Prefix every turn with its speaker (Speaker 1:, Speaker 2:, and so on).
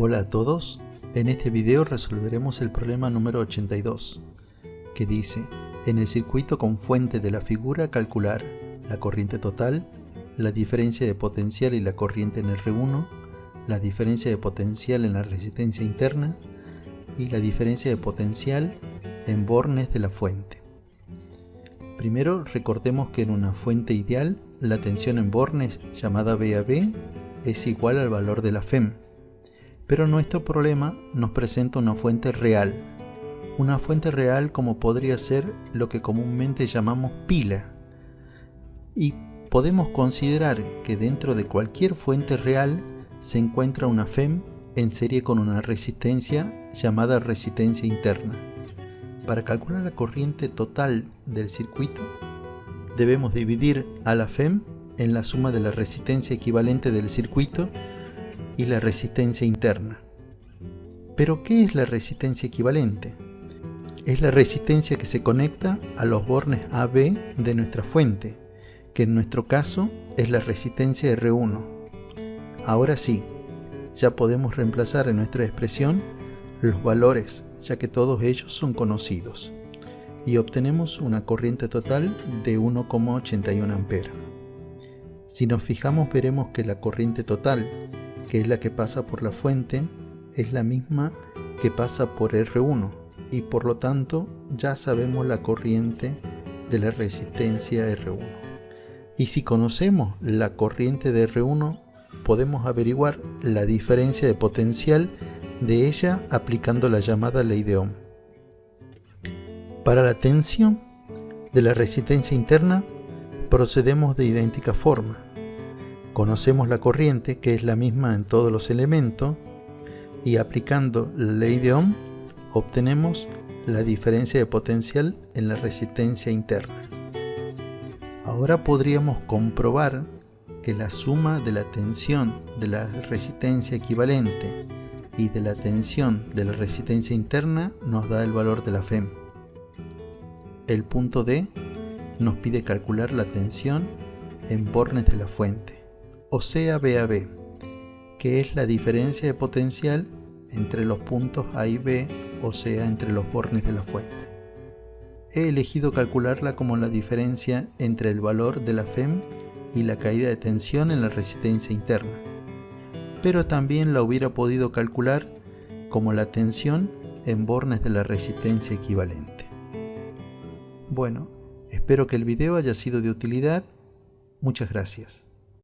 Speaker 1: Hola a todos, en este video resolveremos el problema número 82, que dice: en el circuito con fuente de la figura calcular la corriente total, la diferencia de potencial y la corriente en R1, la diferencia de potencial en la resistencia interna y la diferencia de potencial en bornes de la fuente. Primero recordemos que en una fuente ideal la tensión en bornes, llamada VAB, es igual al valor de la FEM. Pero nuestro problema nos presenta una fuente real. Una fuente real como podría ser lo que comúnmente llamamos pila. Y podemos considerar que dentro de cualquier fuente real se encuentra una FEM en serie con una resistencia llamada resistencia interna. Para calcular la corriente total del circuito, debemos dividir a la FEM en la suma de la resistencia equivalente del circuito y la resistencia interna. ¿Pero qué es la resistencia equivalente? Es la resistencia que se conecta a los bornes AB de nuestra fuente, que en nuestro caso es la resistencia R1. Ahora sí, ya podemos reemplazar en nuestra expresión los valores, ya que todos ellos son conocidos, y obtenemos una corriente total de 1,81 amperes. Si nos fijamos, veremos que la corriente total, que es la que pasa por la fuente, es la misma que pasa por R1, y por lo tanto ya sabemos la corriente de la resistencia R1. Y si conocemos la corriente de R1, podemos averiguar la diferencia de potencial de ella aplicando la llamada ley de Ohm. Para la tensión de la resistencia interna procedemos de idéntica forma. Conocemos la corriente, que es la misma en todos los elementos, y aplicando la ley de Ohm obtenemos la diferencia de potencial en la resistencia interna. Ahora podríamos comprobar que la suma de la tensión de la resistencia equivalente y de la tensión de la resistencia interna nos da el valor de la FEM. El punto D nos pide calcular la tensión en bornes de la fuente, o sea VAB, que es la diferencia de potencial entre los puntos A y B, o sea entre los bornes de la fuente. He elegido calcularla como la diferencia entre el valor de la FEM y la caída de tensión en la resistencia interna, pero también la hubiera podido calcular como la tensión en bornes de la resistencia equivalente. Bueno, espero que el video haya sido de utilidad. Muchas gracias.